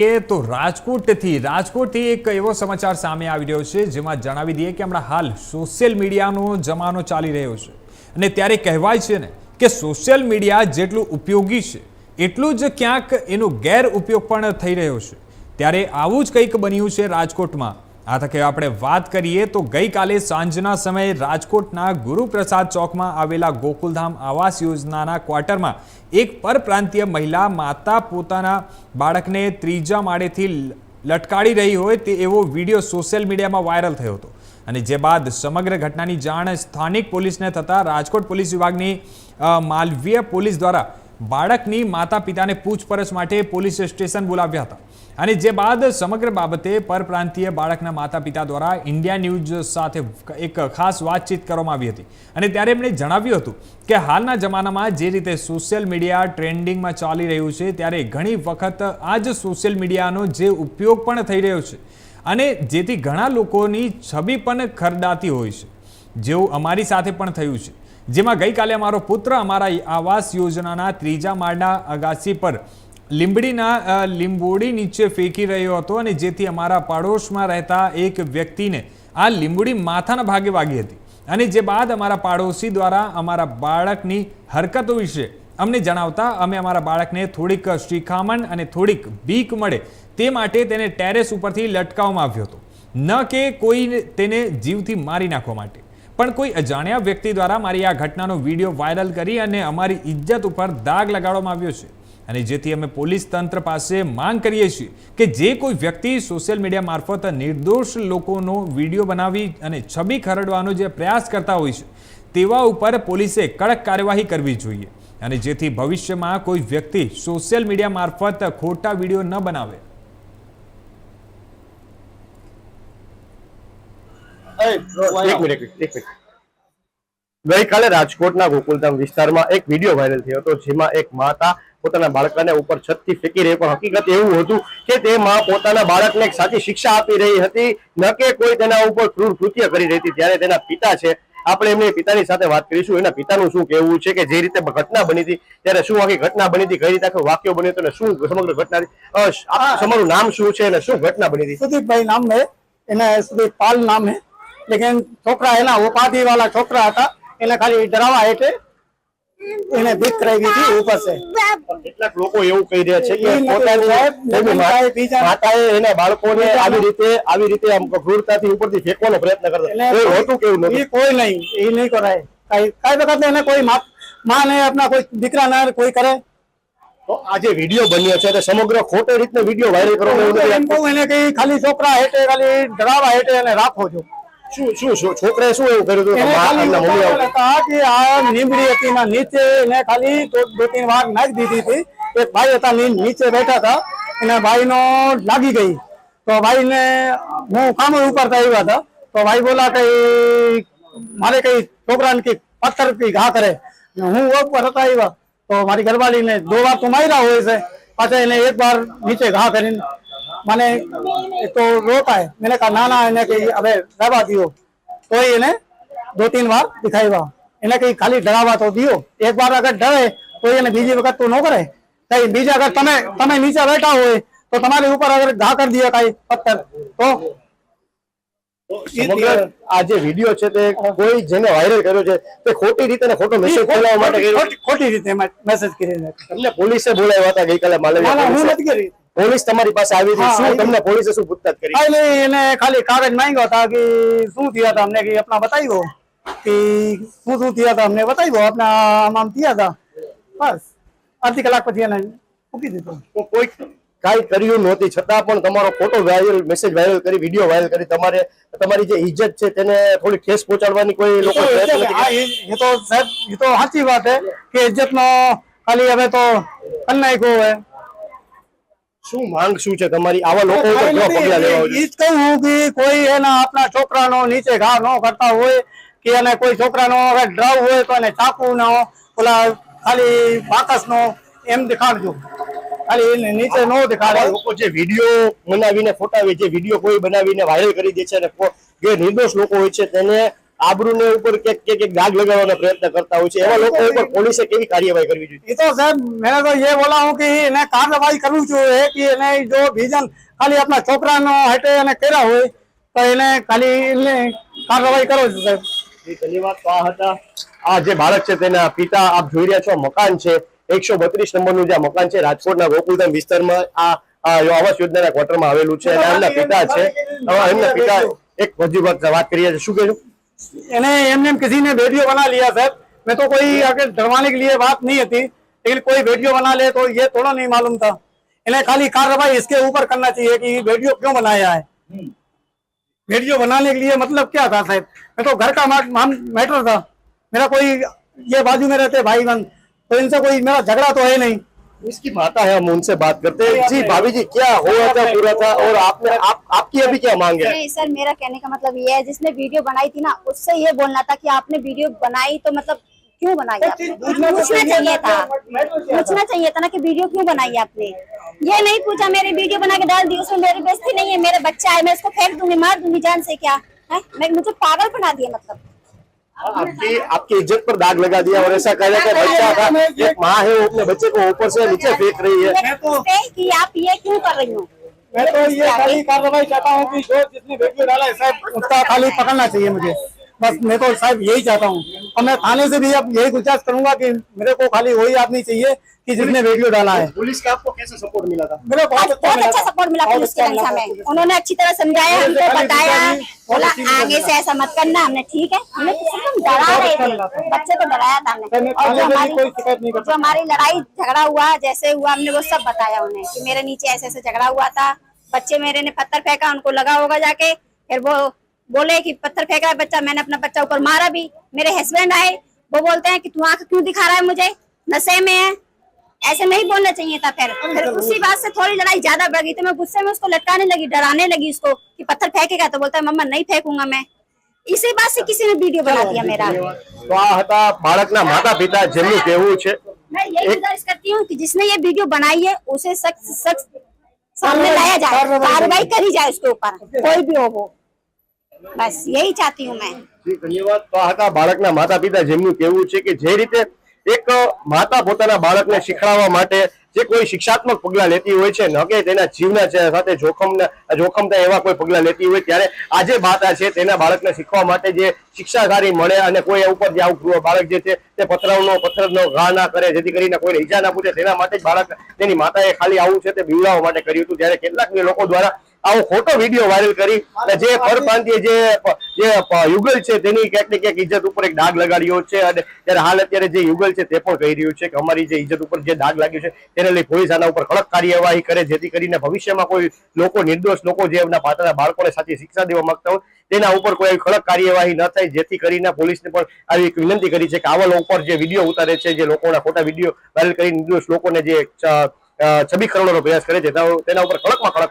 તો રાજકોટથી એક એવો સમાચાર સામે આવી રહ્યો છે જેમાં જણાવી દઈએ કે હમણાં હાલ સોશિયલ મીડિયાનો જમાનો ચાલી રહ્યો છે અને ત્યારે કહેવાય છે ને કે સોશિયલ મીડિયા જેટલું ઉપયોગી છે એટલું જ ક્યાંક એનો ગેરઉપયોગ પણ થઈ રહ્યો છે। ત્યારે આવું જ કંઈક બન્યું છે રાજકોટમાં। આ તકે આપણે વાત કરીએ તો ગઈકાલે સાંજના સમયે રાજકોટના ગુરુપ્રસાદ ચોકમાં આવેલા ગોકુલધામ આવાસ યોજનાના ક્વાર્ટરમાં એક પરપ્રાંતીય મહિલા માતા પોતાના બાળકને ત્રીજા માળેથી લટકાડી રહી હોય તે એવો વિડીયો સોશિયલ મીડિયામાં વાયરલ થયો હતો અને જે બાદ સમગ્ર ઘટનાની જાણ સ્થાનિક પોલીસને થતાં રાજકોટ પોલીસ વિભાગની માલવીય પોલીસ દ્વારા બાળકની માતા પિતાને પૂછપરછ માટે પોલીસ સ્ટેશન બોલાવ્યા હતા અને જે બાદ સમગ્ર બાબતે પરપ્રાંતીય બાળકના માતા પિતા દ્વારા ઇન્ડિયા ન્યૂઝ સાથે એક ખાસ વાતચીત કરવામાં આવી હતી અને ત્યારે એમણે જણાવ્યું હતું કે હાલના જમાનામાં જે રીતે સોશિયલ મીડિયા ટ્રેન્ડિંગમાં ચાલી રહ્યું છે ત્યારે ઘણી વખત આ જ સોશિયલ મીડિયાનો જે ઉપયોગ પણ થઈ રહ્યો છે અને જેથી ઘણા લોકોની છબી પણ ખરડાતી હોય છે, જેવું અમારી સાથે પણ થયું છે। જેમાં ગઈકાલે અમારો પુત્ર અમારા આવાસ યોજનાના ત્રીજા માળના અગાસી પર લીંબોડી નીચે ફેંકી રહ્યો હતો અને જેથી અમારા પાડોશમાં રહેતા એક વ્યક્તિને આ લીંબોડી માથાના ભાગે વાગી હતી અને જે બાદ અમારા પાડોશી દ્વારા અમારા બાળકની હરકતો વિશે અમને જણાવતા અમે અમારા બાળકને થોડીક શિખામણ અને થોડીક બીક મળે તે માટે તેને ટેરેસ ઉપરથી લટકાવવામાં આવ્યો હતો, ન કે કોઈ તેને જીવથી મારી નાખવા માટે, પણ કોઈ અજાણ્યા વ્યક્તિ દ્વારા મારી આ ઘટનાનો વિડીયો વાયરલ કરી અને અમારી ઇજ્જત ઉપર દાગ લગાડવામાં આવ્યો છે અને જેથી અમે પોલીસ તંત્ર પાસે માંગ કરીએ છીએ કે જે કોઈ વ્યક્તિ સોશિયલ મીડિયા મારફત નિર્દોષ લોકોનો વિડીયો બનાવી અને છબી ખરડવાનો જે પ્રયાસ કરતા હોય છે તેવા ઉપર પોલીસે કડક કાર્યવાહી કરવી જોઈએ અને જેથી ભવિષ્યમાં કોઈ વ્યક્તિ સોશિયલ મીડિયા મારફત ખોટા વિડીયો ન બનાવે। ગઈકાલે રાજકોટના ગોકુલધામ વિસ્તારમાં એક વિડીયો વાયરલ થયો હતો જેમાં એક માતા પોતાના બાળકને ઉપર છતથી ફેંકી રહી, પણ હકીકત એવું હતું કે તે માં પોતાના બાળકને એક સાચી શિક્ષા આપી રહી હતી, ન કે કોઈ તેના ઉપર ક્રૂર કૃત્ય કરી રહી હતી। ત્યારે તેના પિતા છે, આપણે એમની પિતાની સાથે વાત કરીશું, એના પિતાનું શું કહેવું છે કે જે રીતે ઘટના બની હતી ત્યારે શું આખી ઘટના બની હતી, કઈ રીતે આખું વાક્ય બન્યું હતું અને શું સમગ્ર ઘટના, તમારું નામ શું છે અને શું ઘટના બની હતી? सुदीप नाम है, सुदीप पाल नाम है, लेकिन छोकरा है ना उपाधि वाला छोकरा था, इन्हें खाली डरावा हेठे इन्हें बीक कराई थी ऊपर से। કેટલાક લોકો એવું કહી રહ્યા છે કે પોતાની માતાએ એના બાળકોને આવી રીતે આમ ક્રૂરતાથી ઉપરથી ફેંકવાનો પ્રયત્ન કરતા, કોઈ હોતું કેવું નથી? કોઈ નહીં, એ નહીં કરાય, કઈ વખત એને કોઈ માં ને अपना કોઈ દીકરા ના કોઈ કરે તો આ જે વિડીયો બન્યો છે તે સમગ્ર ખોટી રીતે વિડીયો વાયરલ કરવાનો એને કઈ ખાલી છોકરા હેઠે ખાલી ડરાવા હેઠે એને રાખો છો। શું છોકરાએ શું એવું કર્યું હતું? આ લીમડી હતી ના નીચે એને ખાલી 2-3 વાર નાખી દીધી હતી। એક ભાઈ હતા નીચે બેઠા હતા, એના ભાઈ નો લાગી ગઈ તો ભાઈ ને હું કામ ઉપાડતા આવ્યા હતા તો ભાઈ બોલા કઈ મારે કઈ છોકરા ને પથ્થર થી ઘા કરે, હું ઉપર હતા આવ્યા તો મારી ઘરવાળી ને 2 વાર તો માર્યા હોય છે, પાછા એને એક વાર નીચે ઘા કરીને મને तो रोता है। मैंने कहा ना ना इन्हें कहीं अबे डरा दियो तो इन्हें 2-3 बार दिखाएगा, इन्हें कहीं खाली डरावा तो दियो, एक बार अगर डरे तो इन्हें बीजी वक्त तो न करे, कहीं बीजा अगर तमे नीचे बैठा हो तो तुम्हारे ऊपर अगर घा कर दिया कहीं पत्थर तो આ જે વિડીયો છે તે કોઈ જેને વાયરલ કર્યો છે તે ખોટી રીતે ને ખોટો મેસેજ ફેલાવવા માટે કર્યો, ખોટી રીતે મેસેજ કરીને તમને પોલીસે બોલાવ્યા હતા ગઈકાલે માલવીયા? હું નથી કરી, પોલીસ તમારી પાસે આવી હતી, શું તમને પોલીસે શું પૂછતાછ કરી? એને ખાલી કાગજ માંગ્યો था कि શું થયા था, हमने कि अपना बताइयो कि શું થયા था, हमने बताइयो अपना आम किया था, बस आधी कलाक પછી એને મૂકી દીધો। કોઈ કાંઈ કર્યું નહોતી છતાં પણ તમારો ફોટો વાયરલ, મેસેજ વાયરલ કરી, વિડીયો વાયરલ કરી તમારી જે ઇજ્જત છે તેને થોડી ઠેસ પહોંચાડવાની કોઈ લોકો પ્રયત્ન નથી? ये तो सर ये तो સાચી વાત है कि इज्जत નો ખાલી હવે તો અન્યાય है। શું માંગ શું છે તમારી આવા લોકો ઉપર કેવા પગલા લેવા જોઈએ? ઈ જ કહું કે કોઈ એના આપણા છોકરાનો નીચે ઘા ન કરતા હોય કે એને કોઈ છોકરાનો અગર ડરાવ હોય તો એને ચાકુ નો ઓલા ખાલી બાકસનો એમ દેખાડજો, ખાલી નીચે નો દેખાડે। લોકો જે વિડીયો બનાવીને ફોટા, જે વિડીયો કોઈ બનાવીને વાયરલ કરી દે છે અને જે નિર્દોષ લોકો હોય છે તેને આબરૂને ઉપર ક્યાંક દાગ લગાવવાનો પ્રયત્ન કરતા હોય છે, એવા લોકો ઉપર પોલીસે કેવી કાર્યવાહી કરવી જોઈએ? ये तो सर मैंने तो ये बोला हूँ कि इन्हें कार्रवाई करनी चाहिए कि इन्हें जो विजन खाली अपना छोकरा नो हटे અને કર્યા હોય તો એને ખાલી કાર્યવાહી કરો સાહેબ. ધન્યવાદ. તો આ હતા આ જે બાળક છે તેના પિતા. આપ જોઈ રહ્યા છો મકાન છે 132 નંબરનું જે મકાન છે રાજકોટના ગોકુલધામ વિસ્તારમાં આ આવાસ યોજનાના ક્વાર્ટરમાં આવેલું છે અને એમના પિતા છે. એમના પિતા એક વધુ વાત કરી રહ્યા છે. શું કહેજો? इन्हें एम किसी ने वीडियो बना लिया सर. मैं तो कोई आगे डरवाने के लिए बात नहीं थी, लेकिन कोई वीडियो बना ले तो ये थोड़ा नहीं मालूम था. इन्हें खाली कार्रवाई इसके ऊपर करना चाहिए कि वीडियो क्यों बनाया है. वीडियो बनाने के लिए मतलब क्या था साहब? मैं तो घर का मैटर था. मेरा कोई ये बाजू में रहते भाई बहन, तो इनसे कोई मेरा झगड़ा तो है नहीं. इसकी माता है, हम उनसे बात करते हैं. जी भाभी जी, क्या हुआ था पूरा था और आपने आपकी अभी क्या मांग है? नहीं सर, मेरा कहने का मतलब ये है, जिसने वीडियो बनाई थी ना उससे ये बोलना था कि आपने वीडियो बनाई तो मतलब क्यों बनाई आपने? पूछना चाहिए था. पूछना चाहिए था ना कि वीडियो क्यों बनाई आपने. ये नहीं पूछा, मेरी वीडियो बना के डाल दी, उसमें मेरी बेइज्जती नहीं है. मेरा बच्चा है, मैं इसको फेंक दूंगी, मार दूंगी जान से. क्या है? मुझे पागल बना दिया. मतलब आपकी इज्जत पर दाग लगा दिया और ऐसा कह रहा है कि बच्चा था, एक माँ है वो अपने बच्चे को ऊपर से नीचे फेंक रही है. कि आप ये क्यों कर रही हो? मैं तो ये खाली कार्रवाई चाहता हूँ कि जो जिसने वीडियो डाला है साहब उसका खाली पकड़ना चाहिए मुझे. बस मैं तो साहब यही चाहता हूँ. और मैं थाने से भी अब यही गुजारिश करूंगा कि मेरे को खाली वही आदमी चाहिए कि जिसने वीडियो डाला है. पुलिस का आपको कैसा सपोर्ट मिला था? मेरे को बहुत अच्छा सपोर्ट मिला पुलिस के रंग में. उन्होंने अच्छी तरह समझाया, हमको बताया, बोला आगे से ऐसा मत करना. हमने ठीक है, हमने सिर्फ डरा रहे थे, बच्चे को डराया था हमने. और जो हमारी लड़ाई झगड़ा हुआ जैसे हुआ हमने वो सब बताया उन्हें कि मेरे नीचे ऐसे ऐसे झगड़ा हुआ था. बच्चे मेरे ने पत्थर फेंका, उनको लगा होगा जाके. फिर वो बोले कि पत्थर फेंका है बच्चा, मैंने अपना बच्चा ऊपर मारा भी. मेरे हस्बैंड आए, वो बोलते हैं कि तू आंख क्यों दिखा रहा है मुझे, नशे में है. ऐसे नहीं बोलना चाहिए था. फिर उसी बात से थोड़ी लड़ाई ज्यादा बढ़ गई तो मैं गुस्से में उसको लटकाने लगी, डराने लगी उसको कि पत्थर फेंकेगा. तो बोलता है मम्मा नहीं फेंकूंगा मैं. इसी बात से किसी ने वीडियो बना दिया मेरा. તો આ હતા બાળકના માતા પિતા જેમનું કહેવું છે. मैं यही गुजारिश करती हूँ कि जिसने ये वीडियो बनाई है उसे सख्त सामने लाया जाए, कार्रवाई करी जाए उसके ऊपर, कोई भी हो वो. बस यही चाहती हूँ मैं. જી ધન્યવાદ. તો આ હતા બાળકના માતા પિતા જેમનું કહેવું છે કે જે રીતે એક માતા પોતાના બાળકને શીખવાડવા માટે જે કોઈ શિક્ષાત્મક પગલા લેતી હોય છે, ન કે તેના જીવના સાથે જોખમતા એવા કોઈ પગલા લેતી હોય, ત્યારે આજે માતા છે તેના બાળકને શીખવા માટે જે શિક્ષા સારી મળે અને કોઈ ઉપર જે આવું બાળક જે છે તે પથ્થરનો ઘા ના કરે, જેથી કરીને કોઈને ઈજા ના પૂછે, તેના માટે જ બાળક તેની માતાએ ખાલી આવું છે તે બીવડાવવા માટે કર્યું હતું. ત્યારે કેટલાક લોકો દ્વારા આવો ખોટો વિડીયો વાયરલ કરી અને જે પરપ્રાંતીય જે યુગલ છે તેની ક્યાંક ને ક્યાંક ઇજ્જત ઉપર એક દાગ લગાડ્યો છે. અને ત્યારે હાલ અત્યારે જે યુગલ છે તે પણ કહી રહ્યું છે કે અમારી જે ઇજ્જત ઉપર જે દાગ લાગ્યો છે તેને લઈ પોલીસ આના ઉપર કડક કાર્યવાહી કરે, જેથી કરીને ભવિષ્યમાં કોઈ લોકો, નિર્દોષ લોકો જે એમના પાત્રના બાળકોને સાચી શિક્ષા દેવા માંગતા હોય તેના ઉપર કોઈ કડક કાર્યવાહી ન થાય. જેથી કરીને પોલીસને પણ આવી એક વિનંતી કરી છે કે આવા લોકો ઉપર જે વિડીયો ઉતારે છે, જે લોકોના ખોટા વિડીયો વાયરલ કરી નિર્દોષ લોકોને જે છબી કરવાનો પ્રયાસ કરે છે તેના ઉપર કડકમાં કડક